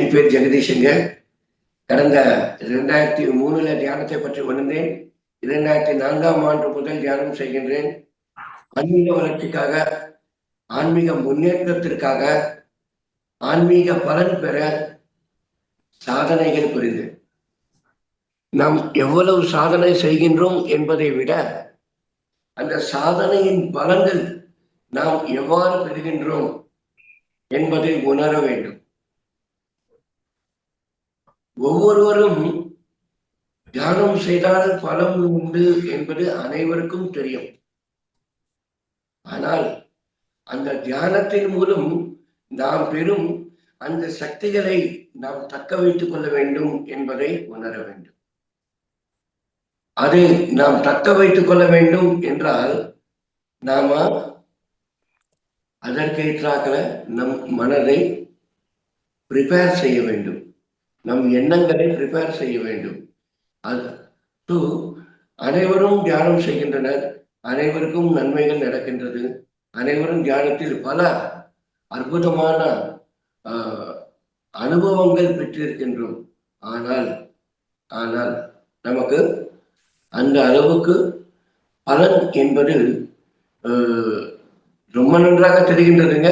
என் பேர் ஜெகதீஷுங்க. கடந்த 2003 தியானத்தை பற்றி உணர்ந்தேன். 2004ஆம் ஆண்டு முதல் தியானம் செய்கின்றேன். ஆன்மீக வளர்ச்சிக்காக, ஆன்மீக முன்னேற்றத்திற்காக, ஆன்மீக பலன் பெற சாதனைகள் புரிந்து நாம் எவ்வளவு சாதனை செய்கின்றோம் என்பதை விட அந்த சாதனையின் பலன்கள் நாம் எவ்வாறு பெறுகின்றோம் என்பதை உணர வேண்டும். ஒவ்வொருவரும் தியானம் செய்தால் பலம் உண்டு என்பது அனைவருக்கும் தெரியும். ஆனால் அந்த தியானத்தின் மூலம் நாம் பெறும் அந்த சக்திகளை நாம் தக்க வைத்துக் கொள்ள வேண்டும் என்பதை உணர வேண்டும். அதை நாம் தக்க வைத்துக் கொள்ள வேண்டும் என்றால் நாம அதற்கேற்றாக நம் மனதை ப்ரிப்பேர் செய்ய வேண்டும். நம் எண்ணங்களை ப்ரிப்பேர் செய்ய வேண்டும். அது அனைவரும் தியானம் செய்கின்றனர், அனைவருக்கும் நன்மைகள் நடக்கின்றது, அனைவரும் தியானத்தில் பல அற்புதமான அனுபவங்கள் பெற்றிருக்கின்றோம். ஆனால் ஆனால் நமக்கு அந்த அளவுக்கு பலன் என்பது ரொம்ப நன்றாக தெரிகின்றதுங்க.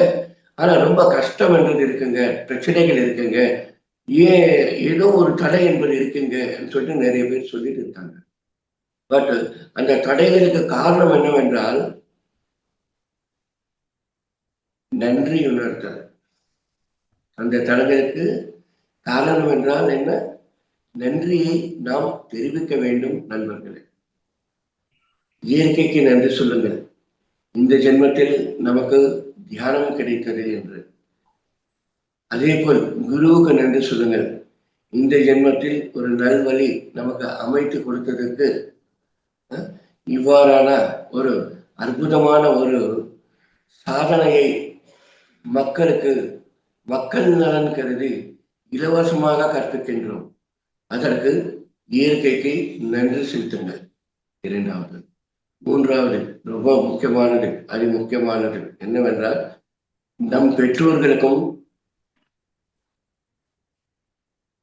ஆனா ரொம்ப கஷ்டம் என்பது இருக்குங்க, பிரச்சனைகள் இருக்குங்க, ஏதோ ஒரு தடை என்பது இருக்குங்க சொல்லிட்டு நிறைய பேர் சொல்லிட்டு இருக்காங்க. பட் அந்த தடைகளுக்கு காரணம் என்னவென்றால் நன்றி உணர்த்தல். அந்த தடைகளுக்கு காரணம் என்றால் என்ன? நன்றியை நாம் தெரிவிக்க வேண்டும். நண்பர்களே, இயற்கைக்கு நன்றி சொல்லுங்கள். இந்த ஜென்மத்தில் நமக்கு தியானம் கிடைத்தது என்று. அதே போல் குருவுக்கு நன்றி சொல்லுங்கள். இந்த ஜென்மத்தில் ஒரு நல்வழி நமக்கு அமைத்து கொடுத்ததற்கு, இவ்வாறான ஒரு அற்புதமான ஒரு சாதனையை மக்களுக்கு மக்கள் நலன் கருதி இலவசமாக கற்பிக்கின்றோம். அதற்கு இயற்கைக்கு நன்றி செலுத்துங்கள். இரண்டாவது. மூன்றாவது ரொம்ப முக்கியமானது, அதி முக்கியமானது என்னவென்றால் நம் பெற்றோர்களுக்கும்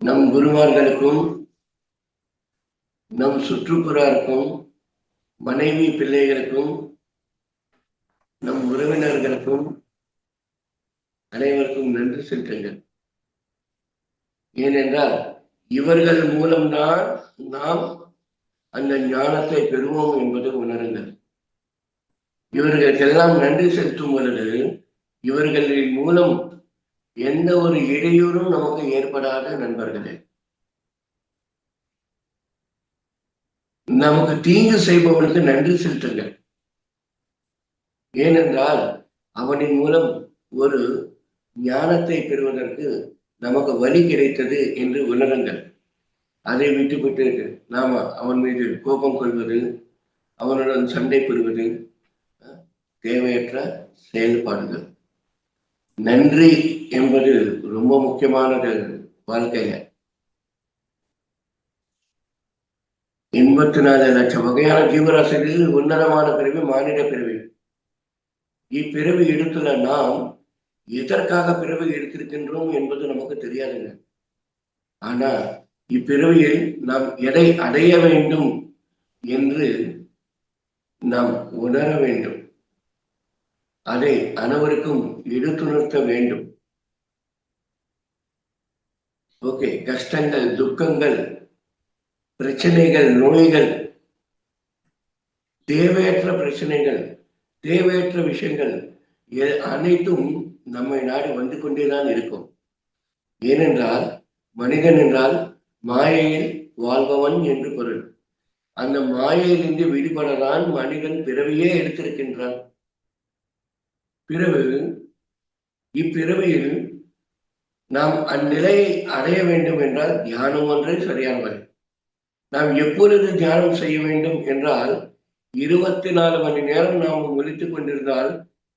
நம் குருமார்களுக்கும் நம் சுற்றுப்புறாருக்கும் மனைவி பிள்ளைகளுக்கும் நம் உறவினர்களுக்கும் அனைவருக்கும் நன்றி செலுத்துங்கள். ஏனென்றால் இவர்கள் மூலம்தான் நாம் அந்த ஞானத்தை பெறுவோம் என்பது உணருங்கள். இவர்களுக்கெல்லாம் நன்றி செலுத்தும் பொழுது இவர்களின் மூலம் எந்த ஒரு இடையூறும் நமக்கு ஏற்படாத நண்பர்களே. நமக்கு தீங்கு செய்பவனுக்கு நன்றி செலுத்துங்கள். ஏனென்றால் அவனின் மூலம் ஒரு ஞானத்தை பெறுவதற்கு நமக்கு வழி கிடைத்தது என்று உணருங்கள். அதை விட்டுவிட்டு நாம அவன் மீது கோபம் கொள்வது, அவனுடன் சண்டை பெறுவது தேவையற்ற செயல்பாடுகள். நன்றி என்பது ரொம்ப முக்கியமானது வாழ்க்கையில. 84 லட்சம் வகையான ஜீவராசிகளில் உன்னதமான பிறவி மானிட பிறவி. இப்பிறவி எடுத்துள்ள நாம் எதற்காக பிறவி எடுத்திருக்கின்றோம் என்பது நமக்கு தெரியாதுங்க. ஆனா இப்பிறவியில் நாம் எதை அடைய வேண்டும் என்று நாம் உணர வேண்டும். அதை அனைவருக்கும் எடுத்துணர்த்த வேண்டும். ஓகே, கஷ்டங்கள், துக்கங்கள், பிரச்சனைகள், நோய்கள், தேவையற்ற பிரச்சனைகள், தேவையற்ற விஷயங்கள் அனைத்தும் நம்மை நாடி வந்து கொண்டேதான் இருக்கும். ஏனென்றால் மனிதன் என்றால் மாயையில் வாழ்பவன் என்று பொருள். அந்த மாயையிலிருந்து விடுபடதான் மனிதன் பிறவியே எடுத்திருக்கின்றான். பிறகு இப்பிறவியில் நாம் அந்நிலையை அடைய வேண்டும் என்றால் தியானம் ஒன்றே சரியான வழி. நாம் எப்பொழுது தியானம் செய்ய வேண்டும் என்றால் 24 மணி நேரம் நாம் விழித்துக் கொண்டிருந்தால்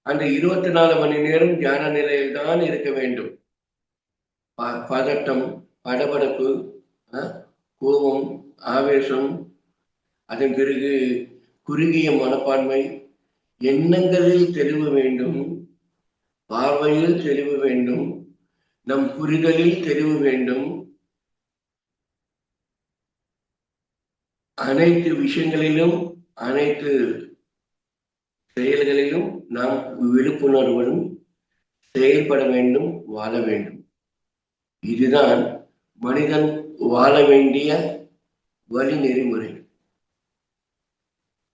அந்த 24 மணி நேரம் தியான நிலையில் தான் இருக்க வேண்டும். பதட்டம், படபடப்பு, கோபம், ஆவேசம், அதன் பிறகு குறுகிய மனப்பான்மை, எண்ணங்களில் தெளிவு வேண்டும், பார்வையில் தெளிவு வேண்டும், நம் புரிதலில் தெளிவு வேண்டும். அனைத்து விஷயங்களிலும் அனைத்து செயல்களிலும் நாம் விழிப்புணர்வுடன் செயல்பட வேண்டும், வாழ வேண்டும். இதுதான் மனிதன் வாழ வேண்டிய வழி நெறிமுறை.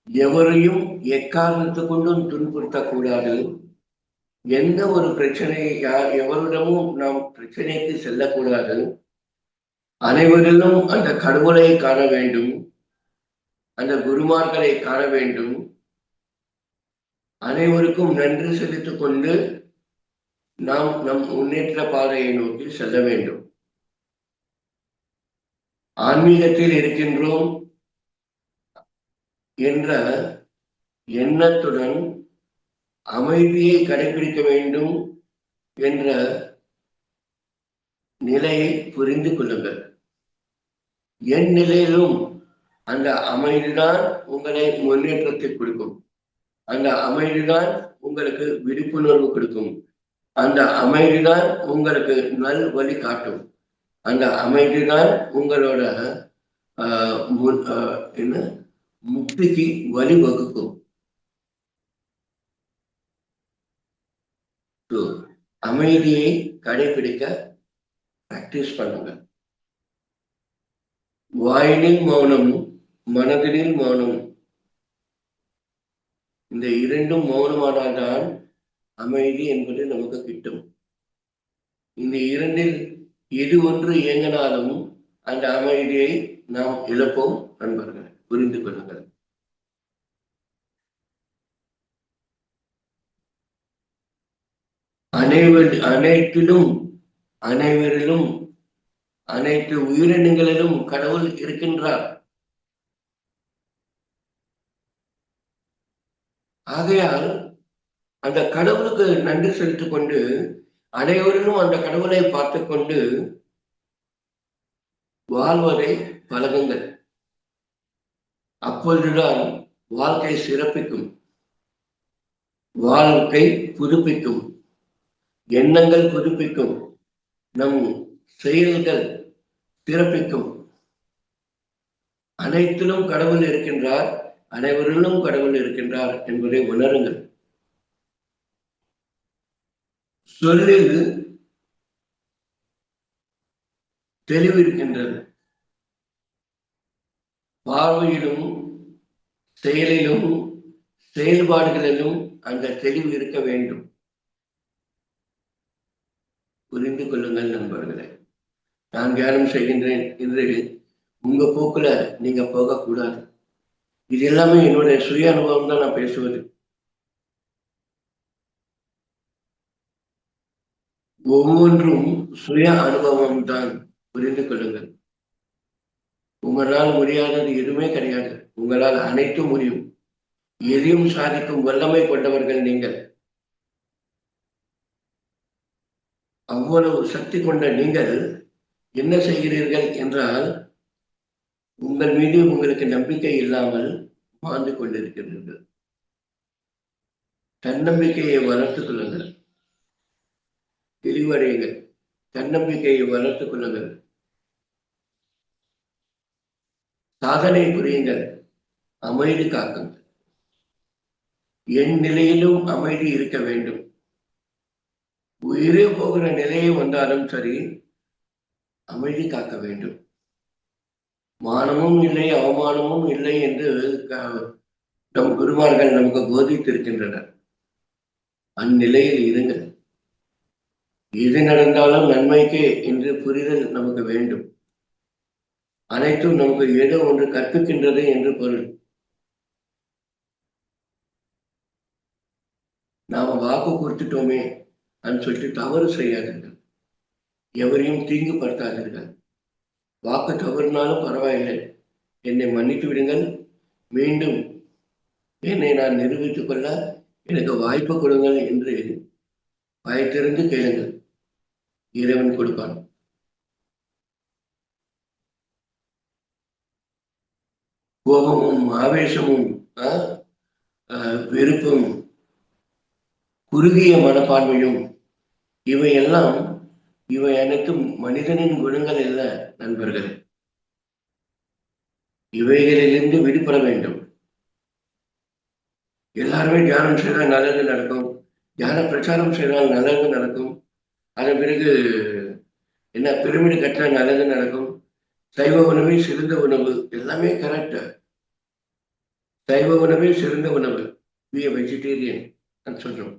எவரையும் எக்காரணத்தை கொண்டும் துன்புறுத்தக்கூடாது. எந்த ஒரு பிரச்சனை எவரிடமும் நாம் பிரச்சனைக்கு செல்லக்கூடாது. அனைவரிலும் அந்த கடவுளை காண வேண்டும், அந்த குருமார்களை காண வேண்டும். அனைவருக்கும் நன்றி செலுத்திக் கொண்டு நாம் நம் முன்னேற்ற பாதையை நோக்கி செல்ல வேண்டும். ஆன்மீகத்தில் இருக்கின்றோம் என்ற எண்ணத்துடன் அமைதியை கடைபிடிக்க வேண்டும் என்ற நிலையை புரிந்து கொள்ளுங்கள். என் நிலையிலும் அந்த அமைதிதான் உங்களை முன்னேற்றத்தை கொடுக்கும். அந்த அமைதிதான் உங்களுக்கு விழிப்புணர்வு கொடுக்கும். அந்த அமைதிதான் உங்களுக்கு நல் வழி காட்டும். அந்த அமைதிதான் உங்களோட என்ன முக்திக்கு வழிவகுக்கும். அமைதியை கடைபிடிக்க பிராக்டிஸ் பண்ணுங்க. வாயினில் மௌனம், மனதினில் மௌனம், இந்த இரண்டும் மௌனமானால்தான் அமைதி என்பது நமக்கு கிட்டும். இந்த இரண்டில் எது ஒன்று இயங்கினாலும் அந்த அமைதியை நாம் இழப்போம். நண்பர்கள், புரிந்து கொள்ளுங்கள். அனைத்திலும் அனைவரிலும் அனைத்து உயிரினங்களிலும் கடவுள் இருக்கின்றார். ஆகையால் அந்த கடவுளுக்கு நன்றி செலுத்திக் கொண்டு அனைவரிலும் அந்த கடவுளை பார்த்து கொண்டு வாழ்வதை பழகுங்கள். அப்பொழுதுதான் வாழ்க்கை சிறப்பிக்கும், வாழ்க்கை புதுப்பிக்கும், எண்ணங்கள் புதுப்பிக்கும், நம் செயல்கள் சிறப்பிக்கும். அனைத்திலும் கடவுள் இருக்கின்றார், அனைவரிலும் கடவுள் இருக்கின்றார் என்பதை உணருங்கள். சொல்லில் தெளிவு இருக்கின்றது. பார்வையிலும் செயலிலும் செயல்பாடுகளிலும் அந்த தெளிவு இருக்க வேண்டும். புரிந்து கொள்ளுங்கள் நண்பர்களே. நான் தியானம் செய்கின்றேன் என்று உங்க போக்குல நீங்க போகக்கூடாது. இது எல்லாமே என்னுடைய சுய அனுபவம் தான் நான் பேசுவது. ஒவ்வொன்றும் சுய அனுபவம் தான். புரிந்து கொள்ளுங்கள். உங்களால் முடியாதது எதுவுமே கிடையாது. உங்களால் அனைத்தும் முடியும். எதையும் சாதிக்கும் வல்லமை கொண்டவர்கள் நீங்கள். அவ்வளவு சக்தி கொண்ட நீங்கள் என்ன செய்கிறீர்கள் என்றால், உங்கள் மீது உங்களுக்கு நம்பிக்கை இல்லாமல் வாழ்ந்து கொண்டிருக்கிறீர்கள். தன்னம்பிக்கையை வளர்த்துக் கொள்ளுங்கள், தெளிவடையுங்கள். தன்னம்பிக்கையை வளர்த்துக் கொள்ளுங்கள், சாதனை புரியுங்கள், அமைதி காக்குங்கள். என் நிலையிலும் அமைதி இருக்க வேண்டும். உயிரே போகிற நிலையை வந்தாலும் சரி, அமைதி காக்க வேண்டும். மானமும் இல்லை, அவமானமும் இல்லை என்று நம் குருமார்கள் நமக்கு போதித்திருக்கின்றனர். அந்நிலையில் இருங்கள். எது நடந்தாலும் நன்மைக்கே என்று புரிதல் நமக்கு வேண்டும். அனைத்தும் நமக்கு ஏதோ ஒன்று கற்பிக்கின்றது என்று பொருள். நாம வாக்கு கொடுத்துட்டோமே அப்படின்னு சொல்லிட்டு தவறு செய்யாதீர்கள். எவரையும் தீங்குபடுத்தாதீர்கள். வாக்கு தவறுனாலும் பரவாயில்லை, என்னை மன்னித்து விடுங்கள், மீண்டும் என்னை நான் நிரூபித்துக் கொள்ள எனக்கு வாய்ப்பு கொடுங்கள் என்று வாய்த்திருந்து கேளுங்கள். இறைவன் கொடுப்பான். கோபமும் ஆவேசமும் வெறுப்பும் குறுகிய மனப்பான்மையும் இவையெல்லாம் இவை அனைத்தும் மனிதனின் குணங்கள் அல்ல நண்பர்களே. இவைகளிலிருந்து விடுபட வேண்டும். எல்லாருமே தியானம் செய்தால் நல்லது நடக்கும், தியான பிரச்சாரம் செய்தால் நல்லது நடக்கும், அதன் பிறகு என்ன பிரமிடு கட்டினா நல்லது நடக்கும், சைவ உணவே சிறந்த உணவு, எல்லாமே கரெக்ட். சைவ உணவே சிறந்த உணவு, பி வெஜிடேரியன் சொல்றோம்.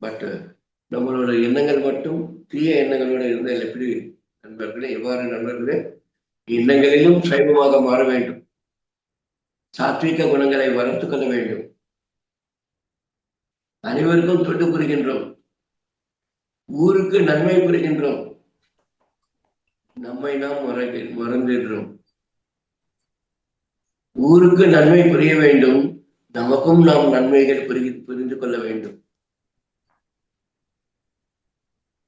பட் நம்மளோட எண்ணங்கள் மட்டும் தீய எண்ணங்களோட இருந்தால் எப்படி நண்பர்களே? எவ்வாறு நண்பர்களே? எண்ணங்களிலும் சைவமாக மாற வேண்டும், சாத்வீக குணங்களை வளர்த்துக் கொள்ள வேண்டும். அனைவருக்கும் தொண்டு புரிகின்றோம், ஊருக்கு நன்மை புரிகின்றோம், நம்மை நாம் மறந்துடுறோம். ஊருக்கு நன்மை புரிய வேண்டும், நமக்கும் நாம் நன்மைகள் புரிந்து கொள்ள வேண்டும்.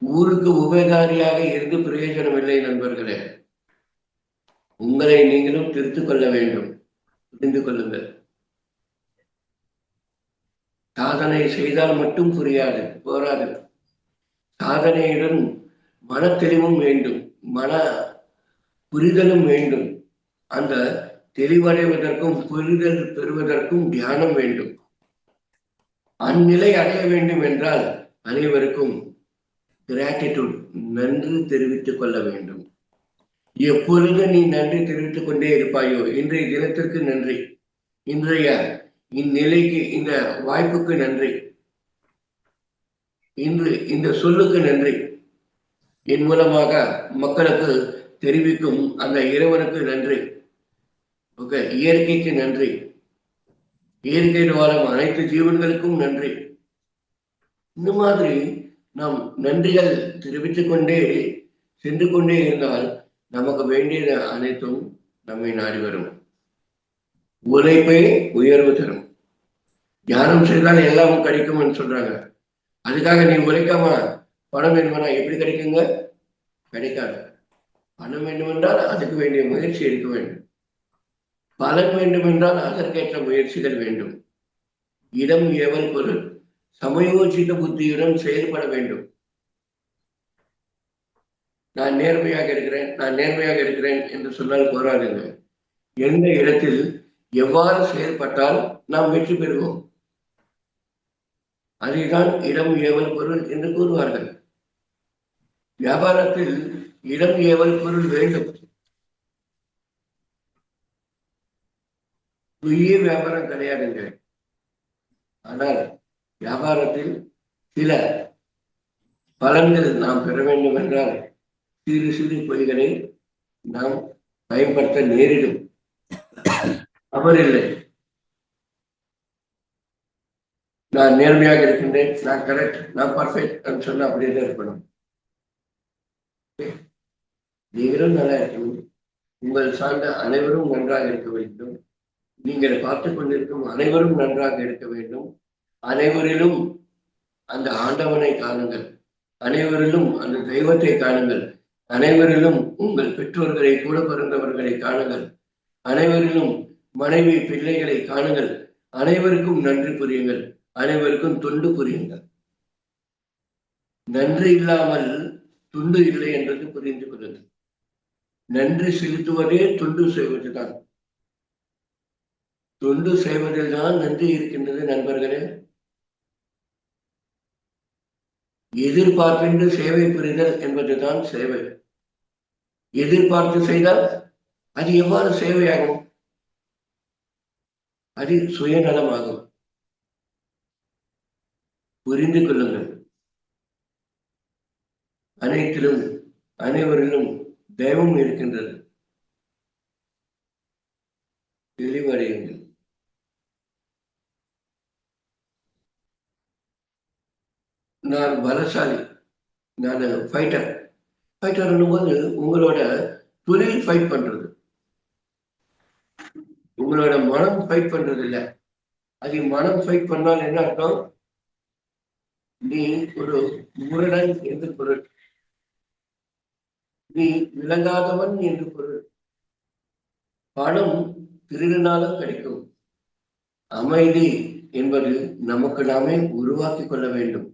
ஊருக்கு உபகாரியாக இருந்து பிரயோஜனம் இல்லை நண்பர்களே. உங்களை நீங்களும் திருத்திக் கொள்ள வேண்டும், புரிந்து கொள்ளுங்கள். சாதனை செய்தால் மட்டும் புரியாது, போராது. சாதனையுடன் மன தெளிவும் வேண்டும், மன புரிதலும் வேண்டும். அந்த தெளிவடைவதற்கும் புரிதல் பெறுவதற்கும் தியானம் வேண்டும். அந்நிலை அடைய வேண்டும் என்றால் அனைவருக்கும் கிராட்டிடியூட், நன்றி தெரிவித்துக் கொள்ள வேண்டும். எப்பொழுது நீ நன்றி தெரிவித்துக் கொண்டே இருப்பாயோ, இன்றைய தினத்திற்கு நன்றி, இன்றைய இந்நிலைக்கு, இந்த வாய்ப்புக்கு நன்றி, இன்று இந்த சொல்லுக்கு நன்றி, என் மூலமாக மக்களுக்கு தெரிவிக்கும் அந்த இறைவனுக்கு நன்றி, ஓகே, இயற்கைக்கு நன்றி, இயற்கையில் வாழும் அனைத்து ஜீவன்களுக்கும் நன்றி. இந்த மாதிரி நாம் நன்றிகள் தெரிவித்துக் கொண்டே சென்று கொண்டே இருந்தால் நமக்கு வேண்டியது அனைத்தும் நம்மை நாடி வரும். உழைப்பே உயர்வு தரும். தியானம் செய்தால் எல்லாமும் கிடைக்கும்னு சொல்றாங்க. அதுக்காக நீ உழைக்காம பணம் வேணுமெனா எப்படி கிடைக்குங்க? கிடைக்காது. பணம் வேண்டுமென்றால் அதுக்கு வேண்டிய முயற்சி எடுக்க வேண்டும். பலன் வேண்டுமென்றால் அதற்கேற்ற முயற்சிகள் வேண்டும். இடம் ஏவல் பொருள், சமயோசித புத்தியுடன் செயல்பட வேண்டும். நான் நேர்மையாக இருக்கிறேன், நான் நேர்மையாக இருக்கிறேன் என்று சொன்னால் போராடுங்க. எந்த இடத்தில் எவ்வாறு செயல்பட்டால் நாம் வெற்றி பெறுவோம், அதைதான் இடம் ஏவல் பொருள் என்று கூறுவார்கள். வியாபாரத்தில் இடம் ஏவல் பொருள் வேண்டும். பொய்யே வியாபாரம் கிடையாதுங்க. ஆனால் வியாபாரத்தில் சில பலன்கள் நாம் பெற வேண்டும் என்றால் சிறு சிறு பொய்களை நாம் பயன்படுத்த நேரிடும். அவரில்லை, நான் நேர்மையாக இருக்கின்றேன், நான் கரெக்ட், நான் பர்ஃபெக்ட் சொன்ன அப்படியே தான் இருக்கணும். நீங்களும் நல்லா இருக்கணும், உங்கள் சார்ந்த அனைவரும் நன்றாக இருக்க வேண்டும், நீங்கள் பார்த்து கொண்டிருக்கும் அனைவரும் நன்றாக இருக்க வேண்டும். அனைவரிலும் அந்த ஆண்டவனை காணுங்கள், அனைவரிலும் அந்த தெய்வத்தை காணுங்கள், அனைவரிலும் உங்கள் பெற்றோர்களை, கூட பிறந்தவர்களை காணுங்கள், அனைவரிலும் மனைவி பிள்ளைகளை காணுங்கள், அனைவருக்கும் நன்றி புரியுங்கள், அனைவருக்கும் தொண்டு புரியுங்கள். நன்றி இல்லாமல் தொண்டு இல்லை என்பது புரிந்து கொள்ளுங்கள். நன்றி செலுத்துவதே தொண்டு செய்வதுதான். தொண்டு செய்வதில் தான் நன்றி இருக்கின்றது நண்பர்களே. எதிர்பார்ப்பின்றி சேவை புரிதல் என்பதுதான் சேவை. எதிர்பார்த்து செய்தால் அது எவ்வாறு சேவையாகும்? அது சுயநலமாகும். புரிந்து கொள்ளுங்கள். அனைத்திலும் அனைவரிலும் தெய்வம் இருக்கின்றது. தெளிவடையுங்கள். நான் பலசாலி, நான் ஃபைட்டர். ஃபைட்டர்னும் போது உங்களோட தொழில் ஃபைட் பண்றது, உங்களோட மனம் ஃபைட் பண்றது இல்லை. அது மனம் ஃபைட் பண்ணால் என்ன அர்த்தம்? நீ ஒரு முரடன் என்று பொருள், நீ விளங்காதவன் என்று பொருள். பணம் திருடினாலும் கிடைக்கும். அமைதி என்பது நமக்கு நாமே உருவாக்கி கொள்ள வேண்டும்.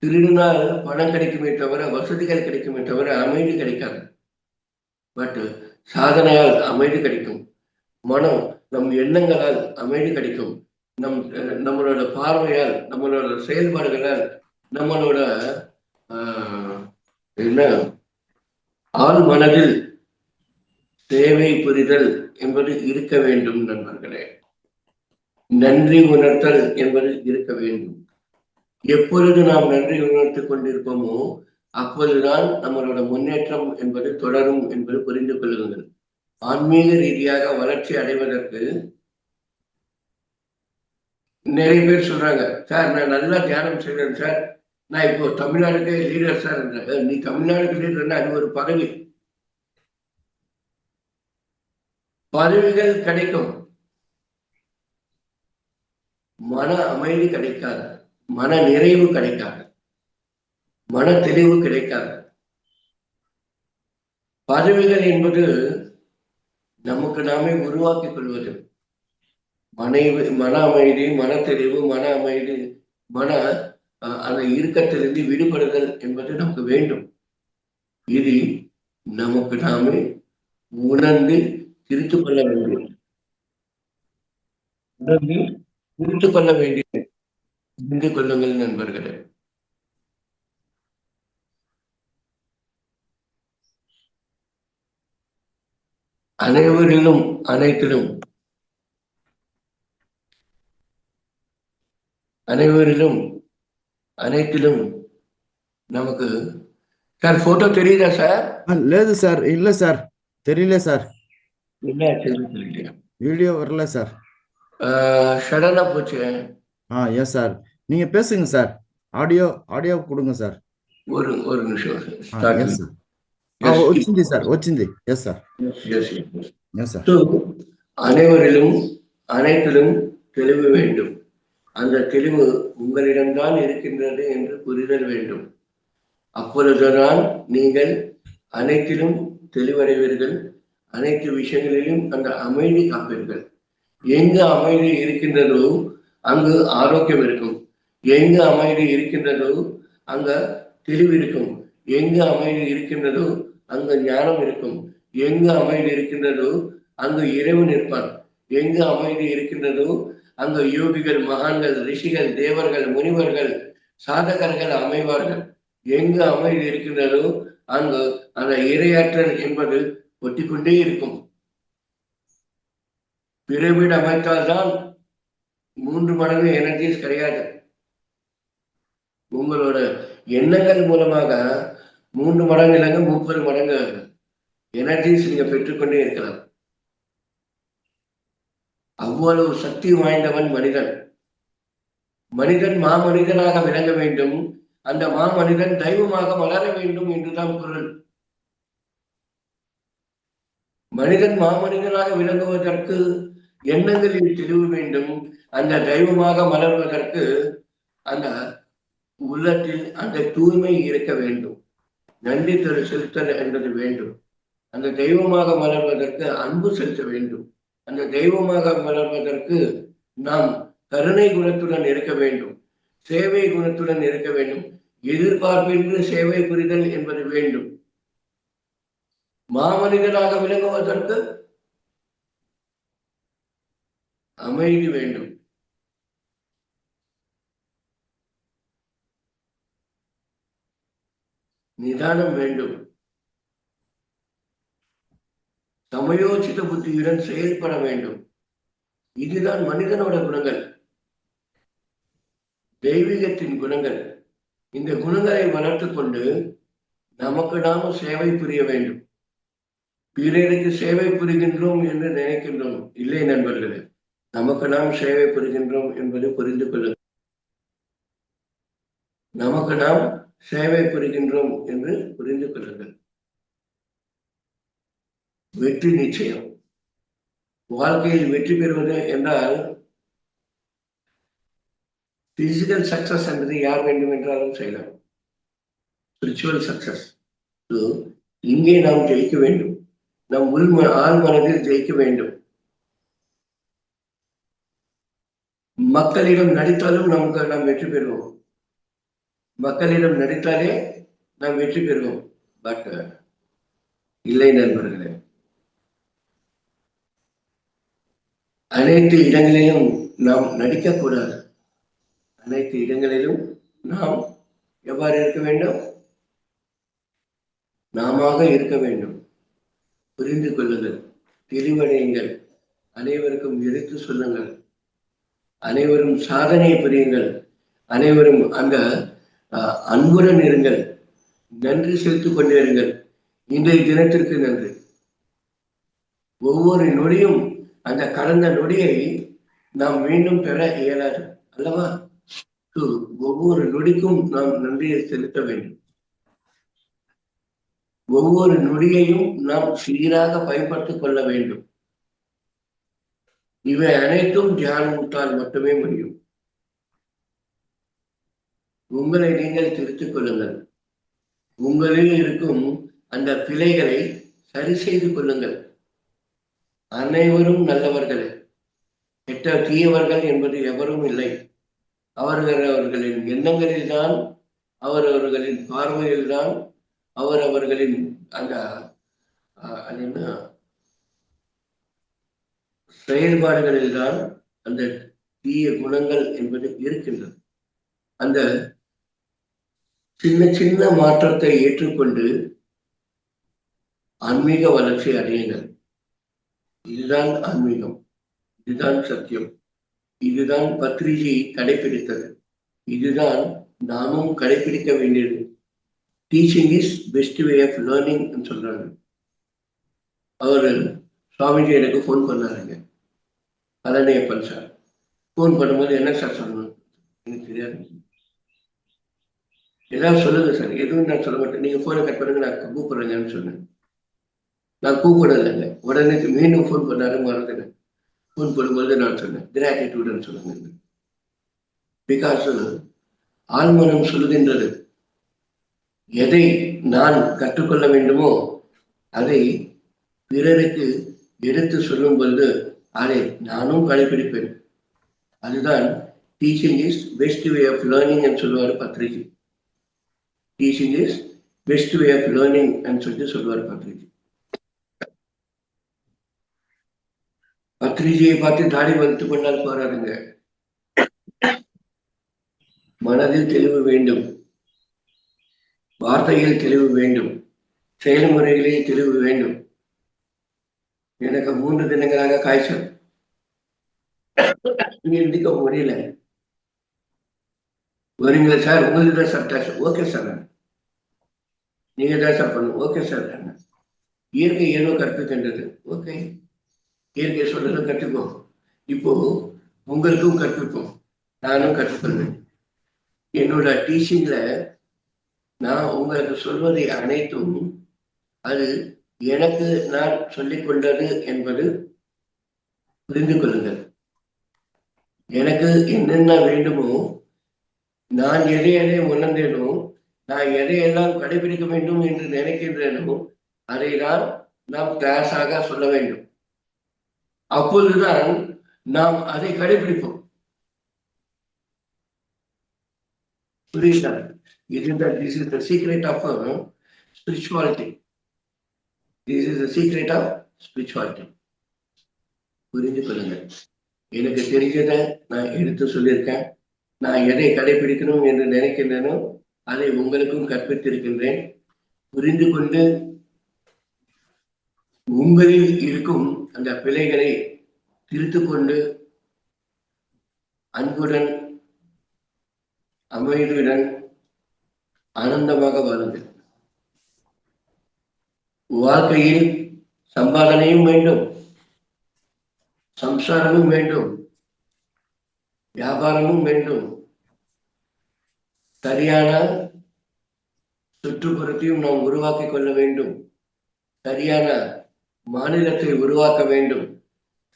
திருடினால் பணம் கிடைக்குமே தவிர, வசதிகள் கிடைக்குமே தவிர அமைதி கிடைக்காது. பட் சாதனையால் அமைதி கிடைக்கும். மனம், நம் எண்ணங்களால் அமைதி கிடைக்கும். நம்மளோட பார்வையால், நம்மளோட செயல்பாடுகளால், நம்மளோட என்ன ஆள் மனதில் சேவை புரிதல் என்பது இருக்க வேண்டும் நண்பர்களே. நன்றி உணர்த்தல் என்பது இருக்க வேண்டும். எப்பொழுது நாம் நன்றி உணர்த்திக் கொண்டிருப்போமோ அப்பொழுதுதான் நம்மளோட முன்னேற்றம் என்பது தொடரும் என்பது புரிந்து கொள்ளுங்கள். ஆன்மீக ரீதியாக வளர்ச்சி அடைவதற்கு நிறைய பேர் சொல்றாங்க, சார் நான் நல்லா தியானம் செய்றேன் சார், நான் இப்போ தமிழ்நாடுக்கு லீடர் சார் என்ற. நீ தமிழ்நாடுக்கு லீடர்னா அது ஒரு பதவி. பதவிகள் கிடைக்கும், மன அமைதி கிடைக்காது, மன நிறைவு கிடைக்காது, மன தெளிவு கிடைக்காது. பதவிகள் என்பது நமக்கு நாமே உருவாக்கிக் கொள்வது. மன அமைதி, மன தெளிவு, மன அமைதி, மன அந்த இறுக்கத்திலிருந்து விடுபடுதல் என்பது நமக்கு வேண்டும். இது நமக்கு நாமே உணர்ந்து திருத்திக் கொள்ள வேண்டும். உணர்ந்து திருத்திக் கொள்ள வேண்டிய புரிந்து கொள்ளுங்கள் நண்பர்களே. அனைவரிலும் அனைத்திலும் அனைவரிலும் அனைத்திலும் நமக்கு சார் போட்டோ தெரியுதா சார்? లేదు சார், இல்ல சார், தெரியல சார். என்ன தெரியல, வீடியோ வரல சார். சடனா போச்சு. எஸ் சார், நீங்க பேசுங்க சார். ఆడియో கொடுங்க சார். ஒரு நிமிஷம். Yes sir. వచ్చింది சார், వచ్చింది. Yes sir. Yes sir. அனைவரிலும் அனைத்திலும் தெளிவு வேண்டும். அந்த தெளிவு உங்களிடம்தான் இருக்கின்றது என்று புரிதல் வேண்டும். அப்பொழுதுதான் நீங்கள் அனைத்திலும் தெளிவடைவீர்கள். அனைத்து விஷயங்களிலும் அந்த அமைதி காப்பீர்கள். எங்கு அமைதி இருக்கின்றதோ அங்கு ஆரோக்கியம் இருக்கும். எங்கு அமைதி இருக்கின்றதோ அங்க தெளிவு இருக்கும். எங்கு அமைதி இருக்கின்றதோ அங்கு ஞானம் இருக்கும். எங்கு அமைதி இருக்கின்றதோ அங்கு இறைவன் இருப்பான். எங்கு அமைதி இருக்கின்றதோ அங்கு யோகிகள், மகான்கள், ரிஷிகள், தேவர்கள், முனிவர்கள், சாதகர்கள் அமைவார்கள். எங்கு அமைதி இருக்கின்றதோ அங்கு அந்த இரையாற்றல் என்பது ஒட்டிக்கொண்டே இருக்கும். பிரமிட் அமைத்தால்தான் 3 மடங்கு எனர்ஜிஸ் கிடையாது. உங்களோட எண்ணங்கள் மூலமாக 3 மடங்கு இல்லைங்க 30 மடங்கு எனர்ஜிஸ் நீங்க பெற்றுக்கொண்டே இருக்கலாம். அவ்வளவு சக்தி வாய்ந்தவன் மனிதன். மனிதன் மாமனிதனாக விளங்க வேண்டும். அந்த மாமனிதன் தெய்வமாக மலர வேண்டும் என்றுதான் பொருள். மனிதன் மாமனிதனாக விளங்குவதற்கு எண்ணங்களில் தெளிவு வேண்டும். அந்த தெய்வமாக மலர்வதற்கு அந்த உள்ளத்தில் அந்த தூய்மை இருக்க வேண்டும். நன்றி செலுத்தல் என்பது வேண்டும். அந்த தெய்வமாக மலர்வதற்கு அன்பு செலுத்த வேண்டும். அந்த தெய்வமாக மலர்வதற்கு நாம் கருணை குணத்துடன் இருக்க வேண்டும். சேவை குணத்துடன் இருக்க வேண்டும். எதிர்பார்ப்பின்றி சேவை புரிதல் என்பது வேண்டும். மாமனிதனாக விளங்குவதற்கு அமைதி வேண்டும். நிதானம் வேண்டும். சமயோசித புத்தியுடன் செயல்பட வேண்டும். இதுதான் மனிதனோட குணங்கள், தெய்வீகத்தின் குணங்கள். இந்த குணங்களை வளர்த்து கொண்டு நமக்கு நாம சேவை புரிய வேண்டும். பிறருக்கு சேவை புரிகின்றோம் என்று நினைக்கின்றோம். இல்லை நண்பர்களே, நமக்கு நாம் சேவை புரிகின்றோம் என்பதை புரிந்து கொள்ளுங்கள். நமக்கு நாம் சேவை புரிகின்றோம் என்று புரிந்து கொள்ளுங்கள். வெற்றி நிச்சயம். வாழ்க்கையில் வெற்றி பெறுவது என்றால் பிசிக்கல் சக்சஸ் என்பது யார் வேண்டும் என்றாலும் செய்யலாம். ஸ்பிரிச்சுவல் சக்சஸ் இங்கே நாம் ஜெயிக்க வேண்டும். நம் ஆள் மனதில் ஜெயிக்க வேண்டும். மக்களிடம் நடித்தாலும் நாம் வெற்றி பெறுவோம். மக்களிடம் நடித்தாலே நாம் வெற்றி பெறுவோம். பட் இல்லை நண்பர்களே, அனைத்து இடங்களிலும் நாம் நடிக்கக்கூடாது. அனைத்து இடங்களிலும் நாம் எவ்வாறு இருக்க வேண்டும்? நாம இருக்க வேண்டும். புரிந்து கொள்ளுங்கள், தெளிவடையுங்கள், அனைவருக்கும் எடுத்து சொல்லுங்கள், அனைவரும் சாதனை புரியுங்கள், அனைவரும் அந்த அன்புடன் இருங்கள், நன்றி செலுத்திக் கொண்டே இருங்கள். இன்றைய தினத்திற்கு நன்றி. ஒவ்வொரு நொடியும் அந்த கடந்த நொடியை நாம் மீண்டும் பெற இயலாது அல்லவா? ஒவ்வொரு நொடிக்கும் நாம் நன்றியை செலுத்த வேண்டும். ஒவ்வொரு நொடியையும் நாம் சீராக பயன்படுத்திக் கொள்ள வேண்டும். இவை அனைத்தும் தியானத்தால் மட்டுமே முடியும். உங்களை நீங்கள் திருத்திக் கொள்ளுங்கள். உங்களில் இருக்கும் அந்த பிழைகளை சரி செய்து கொள்ளுங்கள். அனைவரும் நல்லவர்களே, கெட்ட தீயவர்கள் என்பது எவரும் இல்லை. அவர்களின் எண்ணங்களில்தான், அவரவர்களின் பார்வையில்தான், அவரவர்களின் அந்த செயல்பாடுகளில்தான் அந்த தீய குணங்கள் என்பது இருக்கின்றது. அந்த சின்ன சின்ன மாற்றத்தை ஏற்றுக்கொண்டு ஆன்மீக வளர்ச்சி அடையுங்கள். இதுதான் ஆன்மீகம், இதுதான் சத்தியம், இதுதான் பத்ரிஜி கடைபிடித்தது, இதுதான் நாமும் கடைபிடிக்க வேண்டியது. Teaching is best way of learning சொல்றாங்க. அவர் சுவாமிஜி எனக்கு ஃபோன் பண்ணாருங்க, பழனியப்பன் சார். ஃபோன் பண்ணும்போது என்ன சார் சொல்லணும் எனக்கு தெரியாது. ஏதாவது சொல்லுங்க சார். எதுவும் நான் சொல்ல மாட்டேன், நீங்க போனை கட் பண்ணுங்க, நான் கூப்பிடுறேங்கன்னு சொன்னேன். நான் கூப்பிடலைங்க. உடனே மீண்டும் ஃபோன் பண்ணாரு. மறந்துட்டேன். ஃபோன் பண்ணும்போது நான் சொன்னேன் கிராட்டிடியூட்னு சொல்லுங்க. பிகாஸ் ஆழ்மனம் சொல்லுகின்றது, எதை நான் கற்றுக்கொள்ள வேண்டுமோ அதை பிறருக்கு எடுத்து சொல்லும் பொழுது அதை நானும் கடைபிடிப்பேன். அதுதான் teaching is best way of learning சொல்லுவார் Badriji. Teaching is best way of learning சொல்லிட்டு சொல்லுவார் பத்ரிஜி. பத்ரிஜியை பார்த்து தாடி வளர்த்து கொண்டால் போறாருங்க. மனதில் தெளிவு வேண்டும், வார்த்தையில் தெளிவு வேண்டும், செயல்முறைகளில் தெளிவு வேண்டும். எனக்கு 3 தினங்களாக காய்ச்சல், எந்திக்க முடியல. வரீங்களா சார்? உங்களுக்கு தான் சார் டெஸ்ட். ஓகே சார், நீங்க தான் சார் பண்ணுங்க. Okay sir. இயற்கை ஏதோ கற்பிக்கின்றது. ஓகே, இயற்கை சொல்றதை கற்றுக்கோ. இப்போ உங்களுக்கும் கற்பிப்போம், நானும் கற்றுக்கொள்வேன். என்னோட டீச்சிங்ல நான் உங்களுக்கு சொல்வதை அனைத்தும் அது எனக்கு நான் சொல்லிக் கொண்டது என்பது புரிந்து கொள்ளுங்கள். எனக்கு என்னென்ன வேண்டுமோ, நான் எதை எதை உணர்ந்தேனோ, நான் எதையெல்லாம் கடைபிடிக்க வேண்டும் என்று நினைக்கின்றேனோ அதை தான் நாம் கிளாஸாக சொல்ல வேண்டும். அப்பொழுதுதான் நாம் அதை கடைபிடிப்போம். புரியுதா? This is the secret of spirituality. This is the secret of spirituality. புரிந்து கொள்ளுங்கள். எனக்கு தெரிஞ்சதை நான் எடுத்து சொல்லியிருக்கேன். நான் எதை கடைபிடிக்கணும் என்று நினைக்கின்றேனோ அதை உங்களுக்கும் கற்பித்திருக்கின்றேன். புரிந்து கொண்டு உங்களில் இருக்கும் அந்த பிழைகளை திருத்திக் கொண்டு அன்புடன் அமைதியுடன் ஆனந்தமாக வாழுங்கள். வாழ்க்கையில் சம்பாதனையும் வேண்டும், சம்சாரமும் வேண்டும், வியாபாரமும் வேண்டும், சரியான சுற்றுப்புறத்தையும் நாம் உருவாக்கிக் கொள்ள வேண்டும், சரியான மாநிலத்தை உருவாக்க வேண்டும்,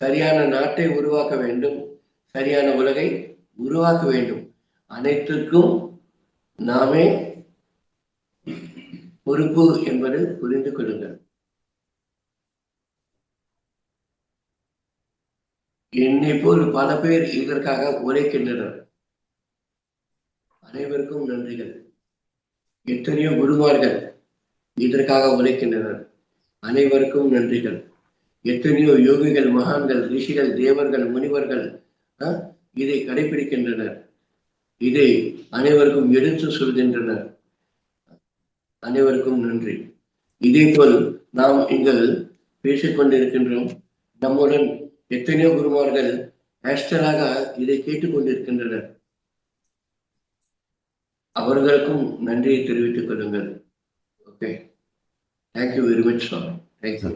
சரியான நாட்டை உருவாக்க வேண்டும், சரியான உலகை உருவாக்க வேண்டும். அனைத்திற்கும் நாமே பொறுப்பு என்பது புரிந்து கொள்ளுங்கள். என்னை போல் பல பேர் இதற்காக உழைக்கின்றனர். அனைவருக்கும் நன்றிகள். எத்தனையோ குருமார்கள் இதற்காக உழைக்கின்றனர். அனைவருக்கும் நன்றிகள். எத்தனையோ யோகிகள், மகான்கள், ரிஷிகள், தேவர்கள், முனிவர்கள் இதை கடைபிடிக்கின்றனர். இதை அனைவருக்கும் எடுத்து சொல்கின்றனர். அனைவருக்கும் நன்றி. இதே போல் நாம் இங்கு பேசிக் கொண்டிருக்கின்றோம். நம்முடன் எத்தனையோ குருமார்கள் ஆஸ்டராக இதை கேட்டுக்கொண்டிருக்கின்றனர். அவர்களுக்கும் நன்றியை தெரிவித்துக் கொள்ளுங்கள். Okay, thank you very much sir. Thank you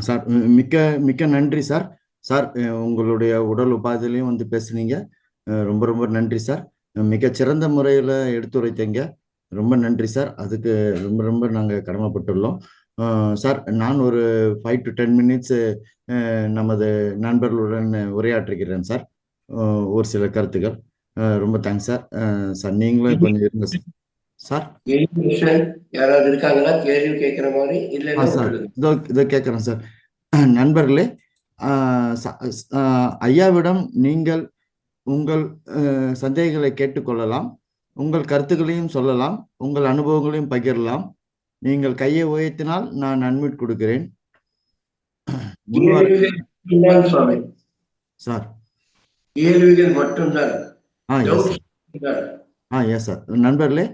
sir. மிக்க மிக்க நன்றி சார். சார், உங்களுடைய உடல் உபாதையிலையும் வந்து பேசுனீங்க. ரொம்ப ரொம்ப நன்றி சார். மிகச்சிறந்த முறையில் எடுத்துரைத்தீங்க. ரொம்ப நன்றி சார். அதுக்கு ரொம்ப ரொம்ப நாங்கள் கடமைப்பட்டுள்ளோம் சார். நான் ஒரு 5 to 10 minutes நமது நண்பர்களுடன் உரையாற்றுகிறேன் சார். ஒரு சில கருத்துக்கள். ரொம்ப தேங்க்ஸ் சார். சார் நீங்களும் கொஞ்சம் இருங்க சார். யாராவது இருக்காங்களா கேள்வி கேட்கிற மாதிரி? இல்ல சார், இதோ கேட்குறேன் சார். நண்பர்களே, ஐயாவிடம் நீங்கள் உங்கள் சந்தேகங்களை கேட்டுக்கொள்ளலாம், உங்கள் கருத்துக்களையும் சொல்லலாம், உங்கள் அனுபவங்களையும் பகிரலாம். நீங்கள் கையை உயர்த்தினால் நான் அன்மியூட் கொடுக்கிறேன். சார், கேள்விகள் மட்டும்தான். Yes sir. நண்பர்களே,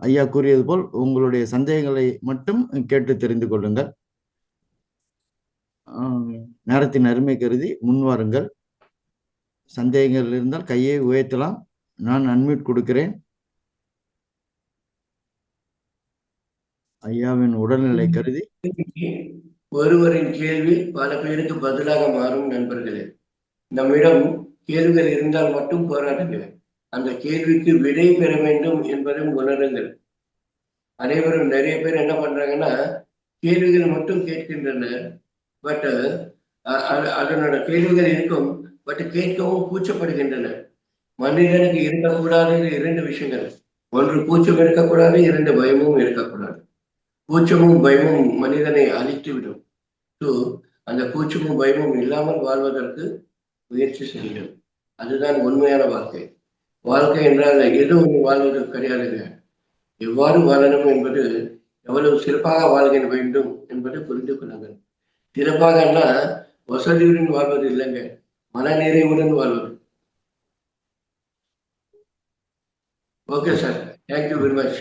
ஐயா கூறியது போல் உங்களுடைய சந்தேகங்களை மட்டும் கேட்டு தெரிந்து கொள்ளுங்கள். நேரத்தின் அருமை கருதி முன்வாருங்கள். சந்தேகங்கள் இருந்தால் கையை உயர்த்தலாம். நான் அன்மியூட் கொடுக்கிறேன். ஐயாவின் உடல்நிலை கருதி ஒருவரின் கேள்வி பல பேருக்கு பதிலாக மாறும். நண்பர்களே, நம்மிடம் கேள்விகள் இருந்தால் மட்டும் போராடுங்கள். அந்த கேள்விக்கு விடை பெற வேண்டும் என்பதை உணருங்கள். அனைவரும் நிறைய பேர் என்ன பண்றாங்கன்னா, கேள்விகள் மட்டும் கேட்கின்றனர். பட் அதனோட கேள்விகள் இருக்கும், பட் கேட்கவும் கூச்சப்படுகின்றன. மனிதனுக்கு இருக்கக்கூடாது 2 விஷயங்கள். ஒன்று கூச்சம் இருக்கக்கூடாது, 2 பயமும் இருக்கக்கூடாது. கூச்சமும் பயமும் மனிதனை அழித்துவிடும். ஸோ அந்த கூச்சமும் பயமும் இல்லாமல் வாழ்வதற்கு முயற்சி செய்யுங்கள். அதுதான் உண்மையான வாழ்க்கை. வாழ்க்கை என்றால் ஏதோ ஒன்று வாழ்வது கிடையாதுங்க. எவ்வாறு வாழணும் என்பது, எவ்வளவு சிறப்பாக வாழ்கிற வேண்டும் என்பதை புரிந்து கொள்ளுங்கள். சிறப்பாக வசதியுடன் வாழ்வது இல்லைங்க, மனநிறைவுடன் வாழ்வது. Okay sir, thank you very much.